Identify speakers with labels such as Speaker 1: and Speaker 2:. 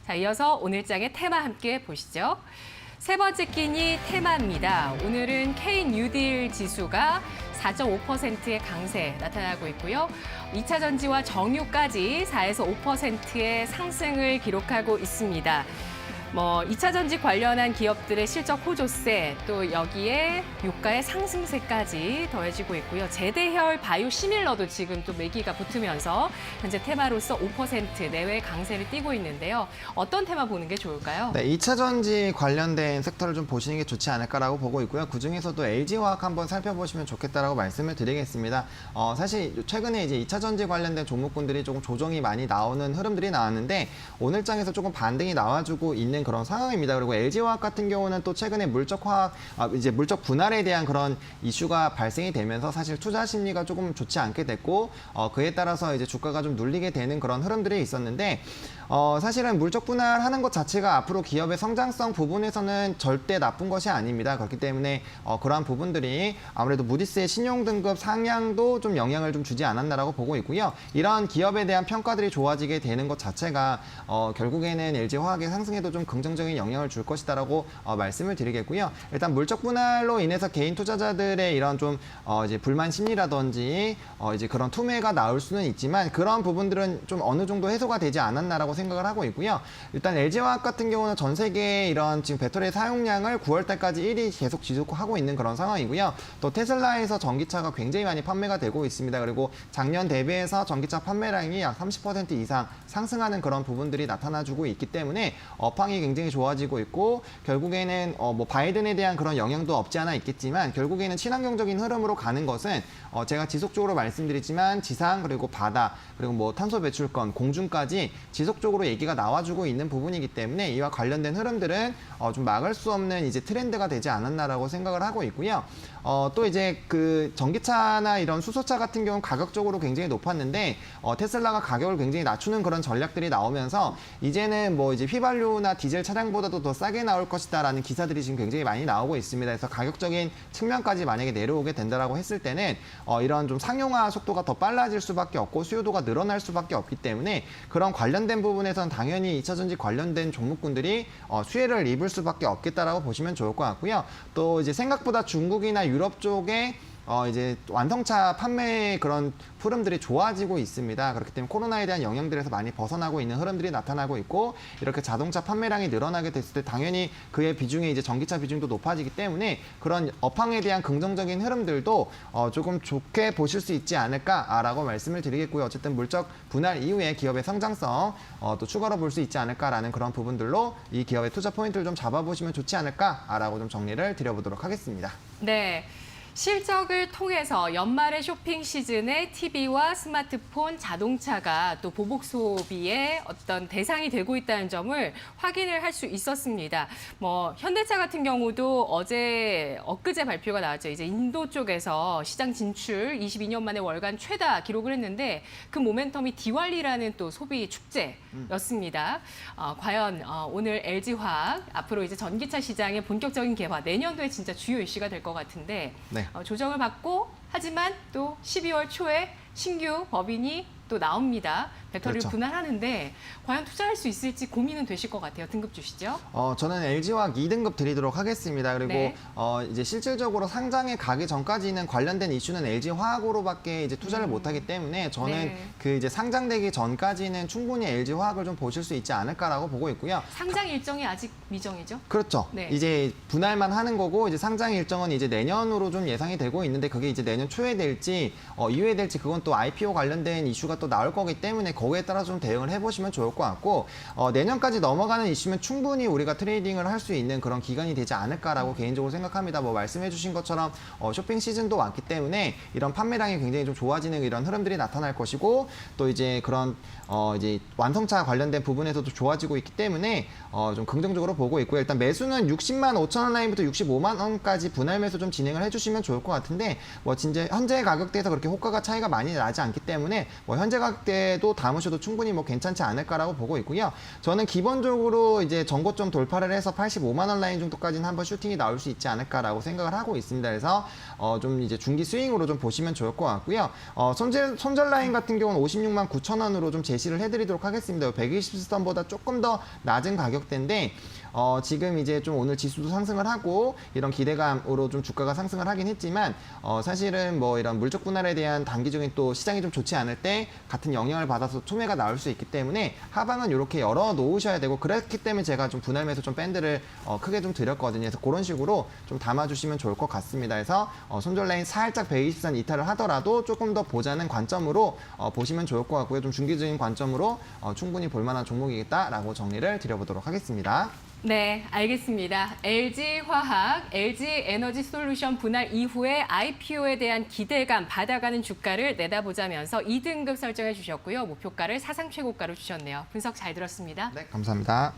Speaker 1: 자, 이어서 오늘 장의 테마 함께 보시죠. 세 번째 끼니 테마입니다. 오늘은 K-뉴딜 지수가 4.5%의 강세 나타나고 있고요. 2차 전지와 정유까지 4에서 5%의 상승을 기록하고 있습니다. 2차 전지 관련한 기업들의 실적 호조세, 또 여기에 유가의 상승세까지 더해지고 있고요. 제대혈 바이오 시밀러도 지금 또 매기가 붙으면서 현재 테마로서 5% 내외 강세를 띠고 있는데요. 어떤 테마 보는 게 좋을까요?
Speaker 2: 네, 2차 전지 관련된 섹터를 좀 보시는 게 좋지 않을까라고 보고 있고요. 그중에서도 LG화학 한번 살펴보시면 좋겠다라고 말씀을 드리겠습니다. 사실 최근에 이제 2차 전지 관련된 종목군들이 조금 조정이 많이 나오는 흐름들이 나왔는데 오늘 장에서 조금 반등이 나와주고 있는 그런 상황입니다. 그리고 LG화학 같은 경우는 또 최근에 물적 분할에 대한 그런 이슈가 발생이 되면서 사실 투자 심리가 조금 좋지 않게 됐고 그에 따라서 이제 주가가 좀 눌리게 되는 그런 흐름들이 있었는데 사실은 물적 분할하는 것 자체가 앞으로 기업의 성장성 부분에서는 절대 나쁜 것이 아닙니다. 그렇기 때문에 그러한 부분들이 아무래도 무디스의 신용 등급 상향도 좀 영향을 좀 주지 않았나라고 보고 있고요. 이러한 기업에 대한 평가들이 좋아지게 되는 것 자체가 결국에는 LG화학의 상승에도 좀 긍정적인 영향을 줄 것이다라고 말씀을 드리겠고요. 일단 물적 분할로 인해서 개인 투자자들의 이런 좀 이제 불만 심리라든지 이제 그런 투매가 나올 수는 있지만 그런 부분들은 좀 어느 정도 해소가 되지 않았나라고 생각을 하고 있고요. 일단 LG화학 같은 경우는 전 세계의 이런 지금 배터리 사용량을 9월 달까지 1위 계속 지속하고 있는 그런 상황이고요. 또 테슬라에서 전기차가 굉장히 많이 판매가 되고 있습니다. 그리고 작년 대비해서 전기차 판매량이 약 30% 이상 상승하는 그런 부분들이 나타나주고 있기 때문에 업황이 굉장히 좋아지고 있고 결국에는 바이든에 대한 그런 영향도 없지 않아 있겠지만 결국에는 친환경적인 흐름으로 가는 것은 제가 지속적으로 말씀드리지만 지상 그리고 바다 그리고 탄소 배출권 공중까지 지속적으로 얘기가 나와주고 있는 부분이기 때문에 이와 관련된 흐름들은 좀 막을 수 없는 이제 트렌드가 되지 않았나라고 생각을 하고 있고요. 또 이제 그 전기차나 이런 수소차 같은 경우는 가격적으로 굉장히 높았는데 테슬라가 가격을 굉장히 낮추는 그런 전략들이 나오면서 이제는 이제 휘발유나 디젤 차량보다도 더 싸게 나올 것이다라는 기사들이 지금 굉장히 많이 나오고 있습니다. 그래서 가격적인 측면까지 만약에 내려오게 된다라고 했을 때는 이런 좀 상용화 속도가 더 빨라질 수밖에 없고 수요도가 늘어날 수밖에 없기 때문에 그런 관련된 부분에서는 당연히 2차 전지 관련된 종목군들이 수혜를 입을 수밖에 없겠다라고 보시면 좋을 것 같고요. 또 이제 생각보다 중국이나 유럽 쪽에 이제 완성차 판매 그런 흐름들이 좋아지고 있습니다. 그렇기 때문에 코로나에 대한 영향들에서 많이 벗어나고 있는 흐름들이 나타나고 있고 이렇게 자동차 판매량이 늘어나게 됐을 때 당연히 그의 비중이 이제 전기차 비중도 높아지기 때문에 그런 업황에 대한 긍정적인 흐름들도 조금 좋게 보실 수 있지 않을까라고 말씀을 드리겠고요. 어쨌든 물적 분할 이후에 기업의 성장성 또 추가로 볼 수 있지 않을까라는 그런 부분들로 이 기업의 투자 포인트를 좀 잡아보시면 좋지 않을까라고 좀 정리를 드려보도록 하겠습니다.
Speaker 1: 네. 실적을 통해서 연말의 쇼핑 시즌에 TV와 스마트폰, 자동차가 또 보복 소비의 어떤 대상이 되고 있다는 점을 확인을 할 수 있었습니다. 현대차 같은 경우도 엊그제 발표가 나왔죠. 이제 인도 쪽에서 시장 진출 22년 만에 월간 최다 기록을 했는데 그 모멘텀이 디왈리라는 또 소비 축제였습니다. 과연 오늘 LG화학 앞으로 이제 전기차 시장의 본격적인 개화 내년도에 진짜 주요 이슈가 될 것 같은데
Speaker 2: 네.
Speaker 1: 조정을 받고 하지만 또 12월 초에 신규 법인이 또 나옵니다. 배터리를
Speaker 2: 그렇죠.
Speaker 1: 분할하는데 과연 투자할 수 있을지 고민은 되실 것 같아요. 등급 주시죠.
Speaker 2: 저는 LG화학 2등급 드리도록 하겠습니다. 그리고
Speaker 1: 네.
Speaker 2: 이제 실질적으로 상장에 가기 전까지는 관련된 이슈는 LG화학으로밖에 이제 투자를 못하기 때문에 저는
Speaker 1: 네.
Speaker 2: 그 이제 상장되기 전까지는 충분히 LG화학을 좀 보실 수 있지 않을까라고 보고 있고요.
Speaker 1: 상장 일정이 아직 미정이죠?
Speaker 2: 그렇죠.
Speaker 1: 네.
Speaker 2: 이제 분할만 하는 거고 이제 상장 일정은 이제 내년으로 좀 예상이 되고 있는데 그게 이제 내년 초에 될지 이후에 될지 그건 또 IPO 관련된 이슈가 또 나올 거기 때문에 거기에 따라서 좀 대응을 해보시면 좋을 것 같고 내년까지 넘어가는 이슈면 충분히 우리가 트레이딩을 할 수 있는 그런 기간이 되지 않을까라고 개인적으로 생각합니다. 말씀해주신 것처럼 쇼핑 시즌도 왔기 때문에 이런 판매량이 굉장히 좀 좋아지는 이런 흐름들이 나타날 것이고 또 이제 그런 이제 완성차 관련된 부분에서도 좋아지고 있기 때문에 좀 긍정적으로 보고 있고요. 일단 매수는 60만 5천 원 라인부터 65만 원까지 분할 매수 좀 진행을 해주시면 좋을 것 같은데 진짜 현재 가격대에서 그렇게 호가가 차이가 많이 나지 않기 때문에 현재 가격대도 담으셔도 충분히 괜찮지 않을까라고 보고 있고요. 저는 기본적으로 이제 전고점 돌파를 해서 85만 원 라인 정도까지는 한번 슈팅이 나올 수 있지 않을까라고 생각을 하고 있습니다. 그래서 좀 이제 중기 스윙으로 좀 보시면 좋을 것 같고요. 손절 라인 같은 경우는 56만 9천 원으로 좀 제시를 해드리도록 하겠습니다. 120선보다 조금 더 낮은 가격대인데 지금 이제 좀 오늘 지수도 상승을 하고 이런 기대감으로 좀 주가가 상승을 하긴 했지만 사실은 뭐 이런 물적 분할에 대한 단기적인 또 시장이 좀 좋지 않을 때 같은 영향을 받아서 소매가 나올 수 있기 때문에 하방은 이렇게 열어 놓으셔야 되고 그렇기 때문에 제가 좀 분할 매수 좀 밴드를 크게 좀 드렸거든요. 그래서 그런 식으로 좀 담아주시면 좋을 것 같습니다. 그래서 손절 라인 살짝 120선 이탈을 하더라도 조금 더 보자는 관점으로 보시면 좋을 것 같고요. 좀 중기적인 관점으로 충분히 볼만한 종목이겠다라고 정리를 드려보도록 하겠습니다.
Speaker 1: 네, 알겠습니다. LG화학, LG에너지솔루션 분할 이후에 IPO에 대한 기대감 받아가는 주가를 내다보자면서 2등급 설정해 주셨고요. 목표가를 사상 최고가로 주셨네요. 분석 잘 들었습니다.
Speaker 2: 네, 감사합니다.